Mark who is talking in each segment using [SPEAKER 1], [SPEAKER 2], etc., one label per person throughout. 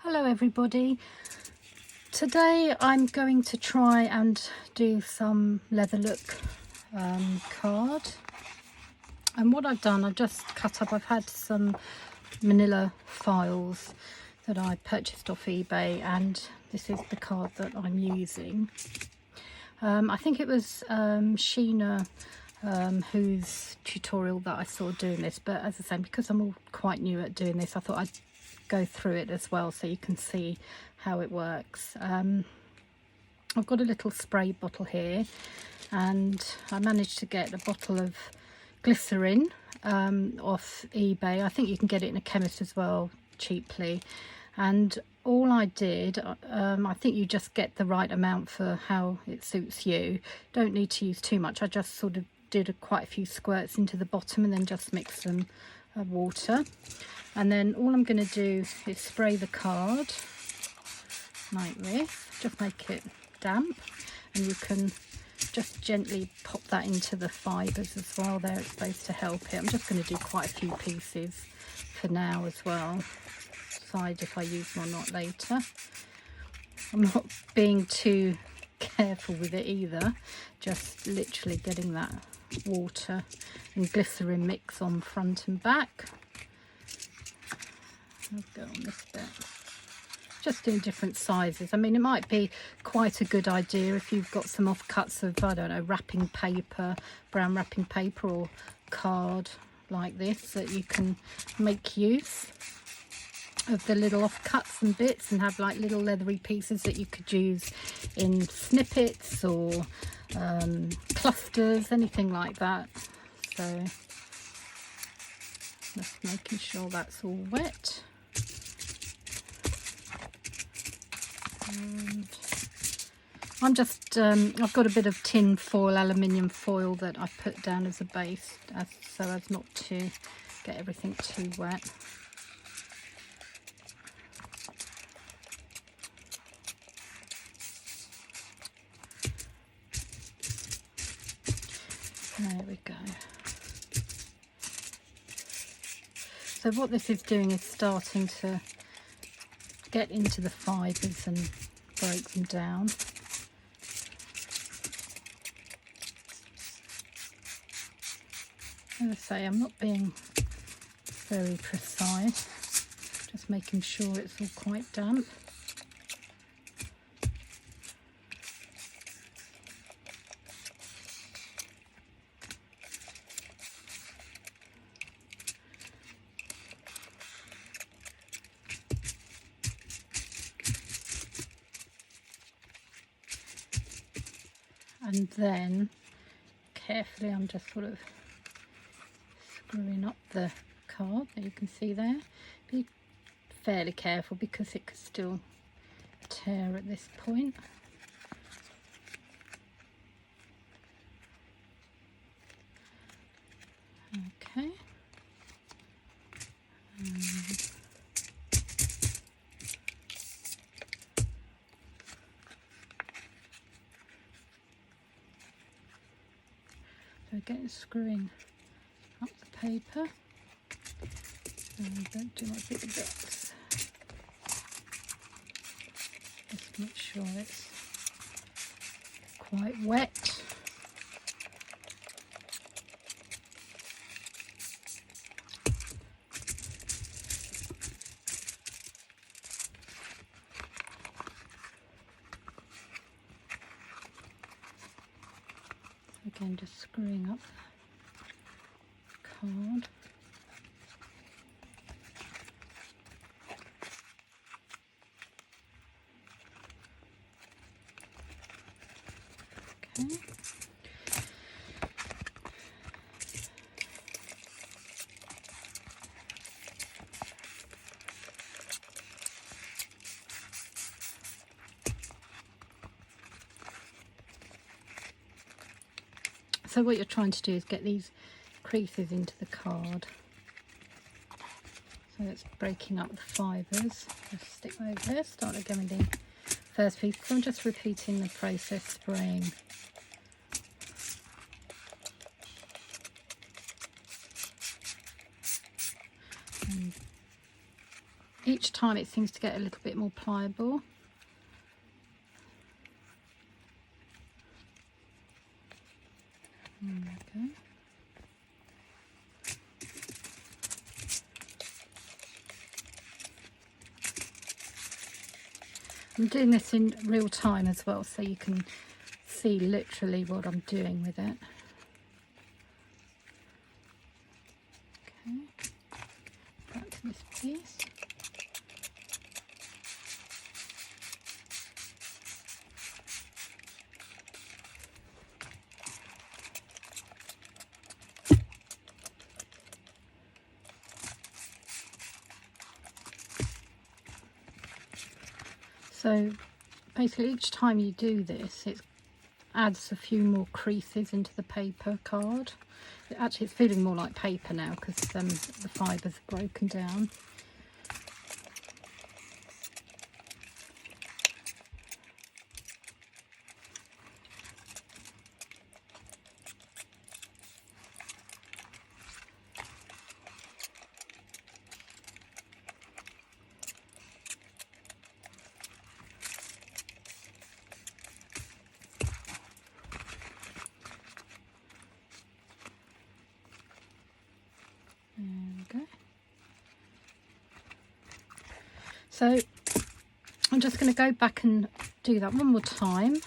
[SPEAKER 1] Hello everybody. Today I'm going to try and do some leather look card, and what I've done, I've just cut up, I've had some manila files that I purchased off eBay, and this is the card that I'm using. I think it was Sheena whose tutorial that I saw doing this, but as I say, because I'm all quite new at doing this, I thought I'd go through it as well so you can see how it works. I've got a little spray bottle here, and I managed to get a bottle of glycerin off eBay. I think you can get it in a chemist as well cheaply, and all I did, I think you just get the right amount for how it suits you. Don't need to use too much. I just sort of did quite a few squirts into the bottom and then just mix some water. And then all I'm going to do is spray the card like this, just make it damp, and you can just gently pop that into the fibres as well there. It's supposed to help it. I'm just going to do quite a few pieces for now as well, decide if I use them or not later. I'm not being too careful with it either, just literally getting that water and glycerin mix on front and back. I'll go on this bit, just doing different sizes. I mean, it might be quite a good idea if you've got some offcuts of, I don't know, wrapping paper, brown wrapping paper or card like this, that you can make use of the little offcuts and bits and have like little leathery pieces that you could use in snippets or clusters, anything like that. So just making sure that's all wet. And I'm just I've got a bit of tin foil, aluminium foil, that I put down as a base so as not to get everything too wet. There we go. So what this is doing is starting to get into the fibres and break them down. As I say, I'm not being very precise, just making sure it's all quite damp. And then carefully I'm just sort of screwing up the card that you can see there. Be fairly careful because it could still tear at this point. Okay. So again, screwing up the paper, and don't do my big bits. Just make sure it's quite wet. Again, just screwing up the card. Okay. So what you're trying to do is get these creases into the card. So it's breaking up the fibres. Just stick those there, start again with the first piece. So I'm just repeating the process, spraying and each time it seems to get a little bit more pliable. Okay. I'm doing this in real time as well, so you can see literally what I'm doing with it. Okay, back to this piece. So basically each time you do this, it adds a few more creases into the paper card. Actually, it's feeling more like paper now because the fibres are broken down. There we go. So I'm just going to go back and do that one more time.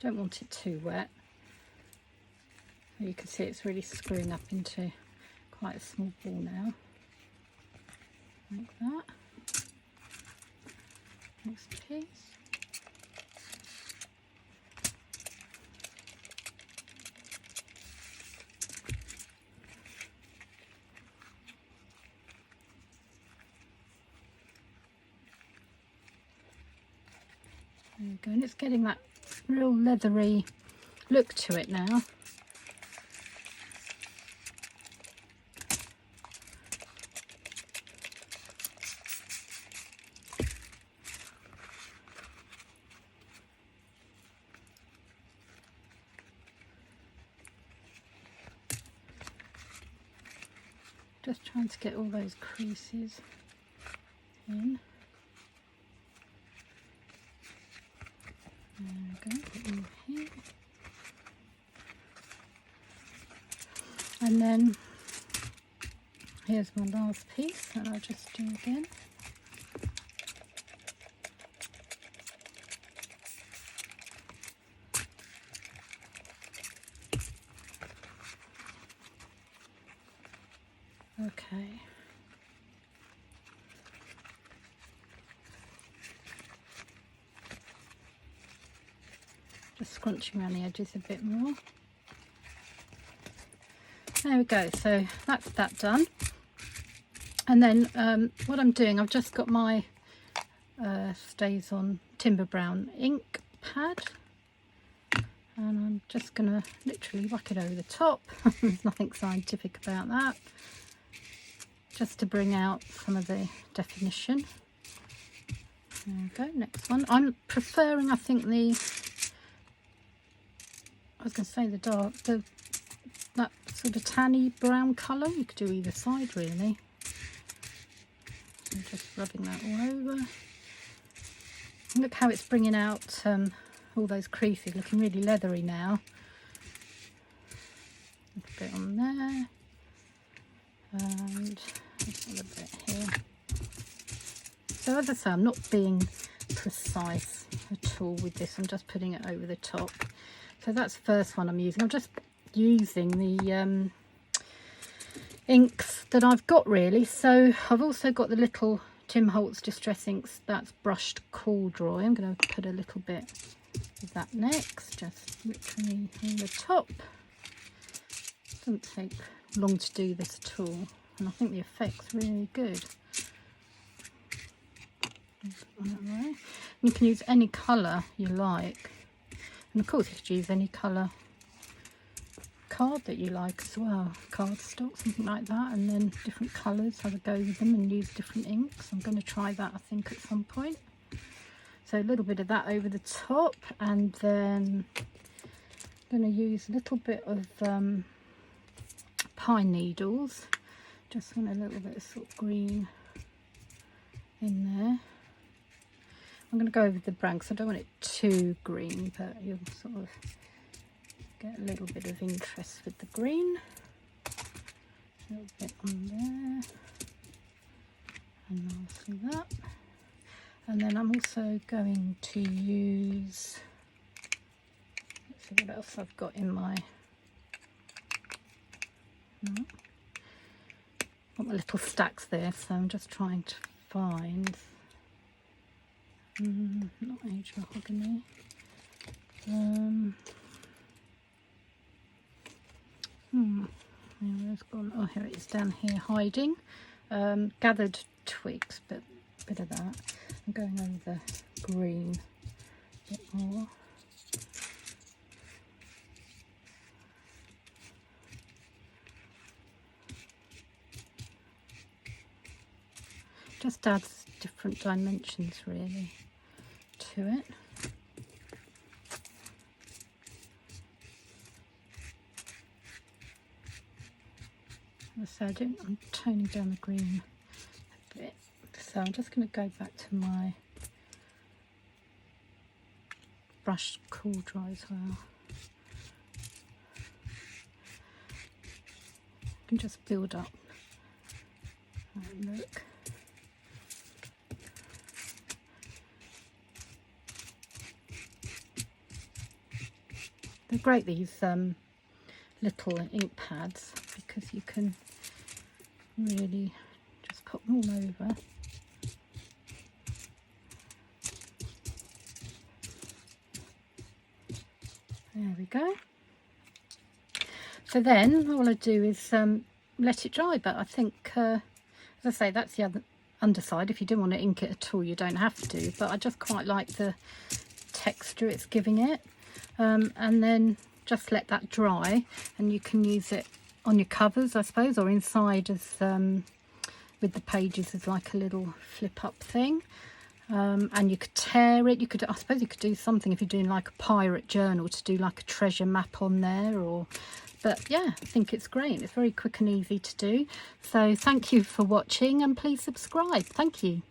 [SPEAKER 1] Don't want it too wet. You can see it's really screwing up into quite a small ball now. Like that. Next piece. There we go, and it's getting that real leathery look to it now. Just trying to get all those creases in. There we go, put them here. And then here's my last piece that I'll just do again. Okay. Just scrunching around the edges a bit more. There we go, so that's that done. And then what I'm doing, I've just got my Stays On Timber Brown ink pad. And I'm just going to literally whack it over the top. There's nothing scientific about that. Just to bring out some of the definition. There we go, next one. I'm preferring, I think, I was going to say that sort of tanny brown colour. You could do either side really. I'm just rubbing that all over. Look how it's bringing out all those creases, looking really leathery now. A little bit on there. And a little bit here. So as I say, I'm not being precise at all with this. I'm just putting it over the top. So that's the first one I'm using. I'm just using the inks that I've got really. So I've also got the little Tim Holtz Distress Inks, that's brushed corduroy. I'm going to put a little bit of that next, just literally on the top. Doesn't take long to do this at all, and I think the effect's really good. You can use any colour you like, and of course you could use any colour card that you like as well, cardstock, something like that, and then different colours, have a go with them and use different inks. I'm going to try that, I think, at some point. So a little bit of that over the top, and then I'm going to use a little bit of pine needles. Just want a little bit of sort of green in there. I'm going to go over the brown because I don't want it too green, but you'll sort of get a little bit of interest with the green. A little bit on there, and lastly that. And then I'm also going to use, let's see what else I've got in my, got my little stacks there, so I'm just trying to find, not aged mahogany, it's gone. Oh, here it is down here hiding. Gathered twigs, but a bit of that. I'm going over the green a bit more. Just adds different dimensions really to it. So I'm toning down the green a bit. So I'm just going to go back to my brush cool dry as well. You can just build up that look. They're great, these little ink pads, because you can really just put them all over. There we go. So then all I do is let it dry, but I think, as I say, that's the other underside. If you do want to ink it at all, you don't have to, but I just quite like the texture it's giving it. And then just let that dry, and you can use it on your covers, I suppose, or inside as with the pages as like a little flip up thing. And you could tear it. You could, I suppose you could do something if you're doing like a pirate journal, to do like a treasure map on there, or, but yeah, I think it's great. It's very quick and easy to do. So thank you for watching, and please subscribe. Thank you.